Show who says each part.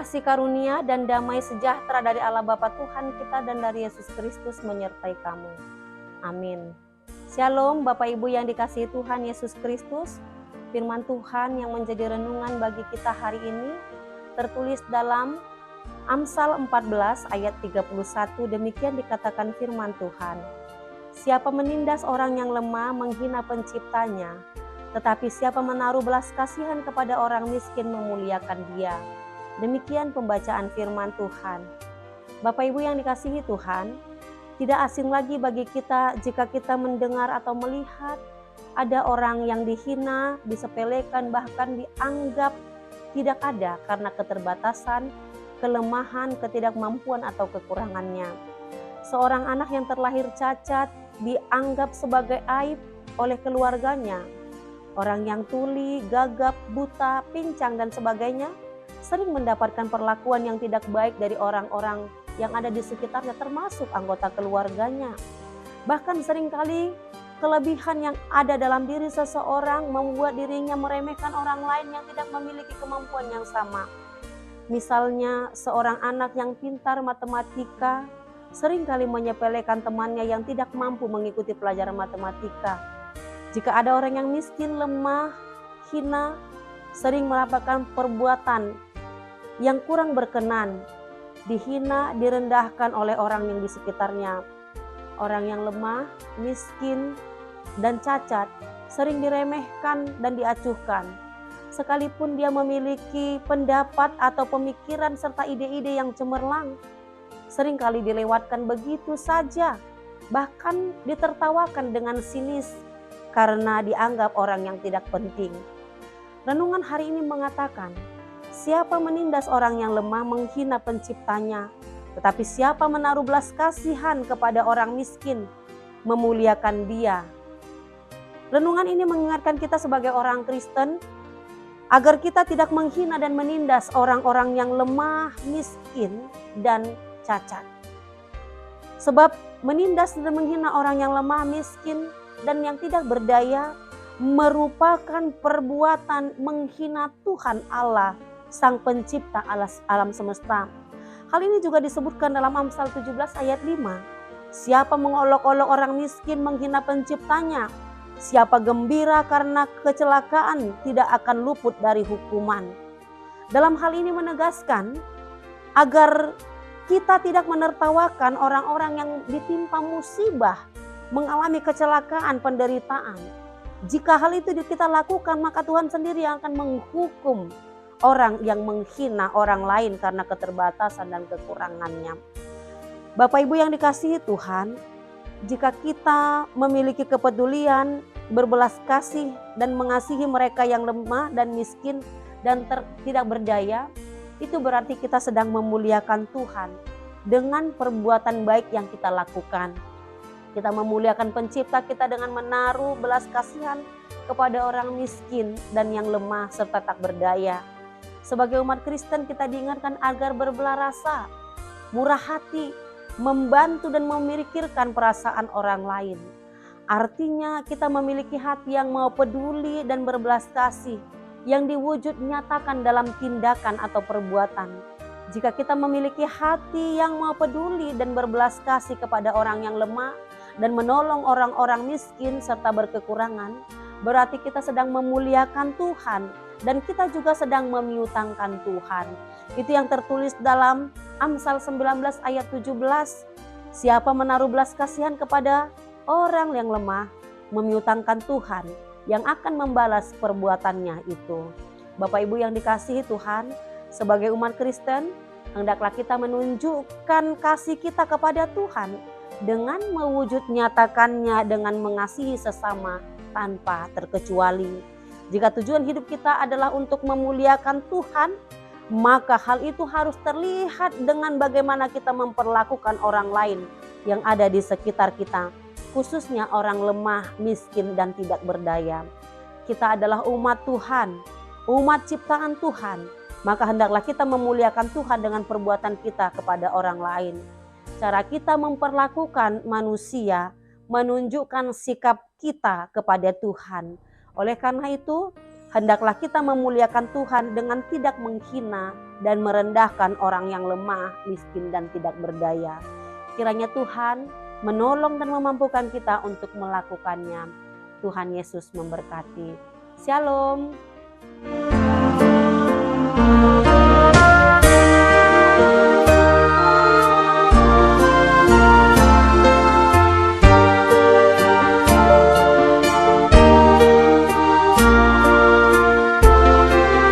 Speaker 1: Kasih karunia dan damai sejahtera dari Allah Bapa Tuhan kita dan dari Yesus Kristus menyertai kamu. Amin. Shalom Bapak Ibu yang dikasihi Tuhan Yesus Kristus. Firman Tuhan yang menjadi renungan bagi kita hari ini tertulis dalam Amsal 14 ayat 31. Demikian dikatakan firman Tuhan. Siapa menindas orang yang lemah menghina penciptanya, tetapi siapa menaruh belas kasihan kepada orang miskin memuliakan dia. Demikian pembacaan firman Tuhan. Bapak Ibu yang dikasihi Tuhan, tidak asing lagi bagi kita jika kita mendengar atau melihat ada orang yang dihina, disepelekan, bahkan dianggap tidak ada karena keterbatasan, kelemahan, ketidakmampuan atau kekurangannya. Seorang anak yang terlahir cacat dianggap sebagai aib oleh keluarganya. Orang yang tuli, gagap, buta, pincang dan sebagainya sering mendapatkan perlakuan yang tidak baik dari orang-orang yang ada di sekitarnya, termasuk anggota keluarganya. Bahkan seringkali kelebihan yang ada dalam diri seseorang membuat dirinya meremehkan orang lain yang tidak memiliki kemampuan yang sama. Misalnya seorang anak yang pintar matematika seringkali menyepelekan temannya yang tidak mampu mengikuti pelajaran matematika. Jika ada orang yang miskin, lemah, hina, sering melakukan perbuatan yang kurang berkenan, dihina, direndahkan oleh orang yang di sekitarnya. Orang yang lemah, miskin, dan cacat sering diremehkan dan diacuhkan. Sekalipun dia memiliki pendapat atau pemikiran serta ide-ide yang cemerlang, seringkali dilewatkan begitu saja, bahkan ditertawakan dengan sinis karena dianggap orang yang tidak penting. Renungan hari ini mengatakan, siapa menindas orang yang lemah menghina penciptanya, tetapi siapa menaruh belas kasihan kepada orang miskin memuliakan dia. Renungan ini mengingatkan kita sebagai orang Kristen agar kita tidak menghina dan menindas orang-orang yang lemah, miskin, dan cacat. Sebab menindas dan menghina orang yang lemah, miskin, dan yang tidak berdaya merupakan perbuatan menghina Tuhan Allah, Sang Pencipta alam semesta. Hal ini juga disebutkan dalam Amsal 17 ayat 5. Siapa mengolok-olok orang miskin menghina penciptanya, siapa gembira karena kecelakaan tidak akan luput dari hukuman. Dalam hal ini menegaskan agar kita tidak menertawakan orang-orang yang ditimpa musibah, mengalami kecelakaan, penderitaan. Jika hal itu kita lakukan, maka Tuhan sendiri yang akan menghukum orang yang menghina orang lain karena keterbatasan dan kekurangannya. Bapak Ibu yang dikasihi Tuhan, jika kita memiliki kepedulian, berbelas kasih dan mengasihi mereka yang lemah dan miskin dan tidak berdaya, itu berarti kita sedang memuliakan Tuhan dengan perbuatan baik yang kita lakukan. Kita memuliakan pencipta kita dengan menaruh belas kasihan kepada orang miskin dan yang lemah serta tak berdaya. Sebagai umat Kristen kita diingatkan agar berbelah rasa, murah hati, membantu dan memikirkan perasaan orang lain. Artinya kita memiliki hati yang mau peduli dan berbelas kasih yang diwujud nyatakan dalam tindakan atau perbuatan. Jika kita memiliki hati yang mau peduli dan berbelas kasih kepada orang yang lemah dan menolong orang-orang miskin serta berkekurangan, berarti kita sedang memuliakan Tuhan dan kita juga sedang memiutangkan Tuhan. Itu yang tertulis dalam Amsal 19 ayat 17. Siapa menaruh belas kasihan kepada orang yang lemah, memiutangkan Tuhan yang akan membalas perbuatannya itu. Bapak Ibu yang dikasihi Tuhan, sebagai umat Kristen, hendaklah kita menunjukkan kasih kita kepada Tuhan dengan mewujud nyatakannya dengan mengasihi sesama tanpa terkecuali. Jika tujuan hidup kita adalah untuk memuliakan Tuhan, maka hal itu harus terlihat dengan bagaimana kita memperlakukan orang lain yang ada di sekitar kita, khususnya orang lemah, miskin, dan tidak berdaya. Kita adalah umat Tuhan, umat ciptaan Tuhan, maka hendaklah kita memuliakan Tuhan dengan perbuatan kita kepada orang lain. Cara kita memperlakukan manusia menunjukkan sikap kita kepada Tuhan. Oleh karena itu, hendaklah kita memuliakan Tuhan dengan tidak menghina dan merendahkan orang yang lemah, miskin, dan tidak berdaya. Kiranya Tuhan menolong dan memampukan kita untuk melakukannya. Tuhan Yesus memberkati. Shalom.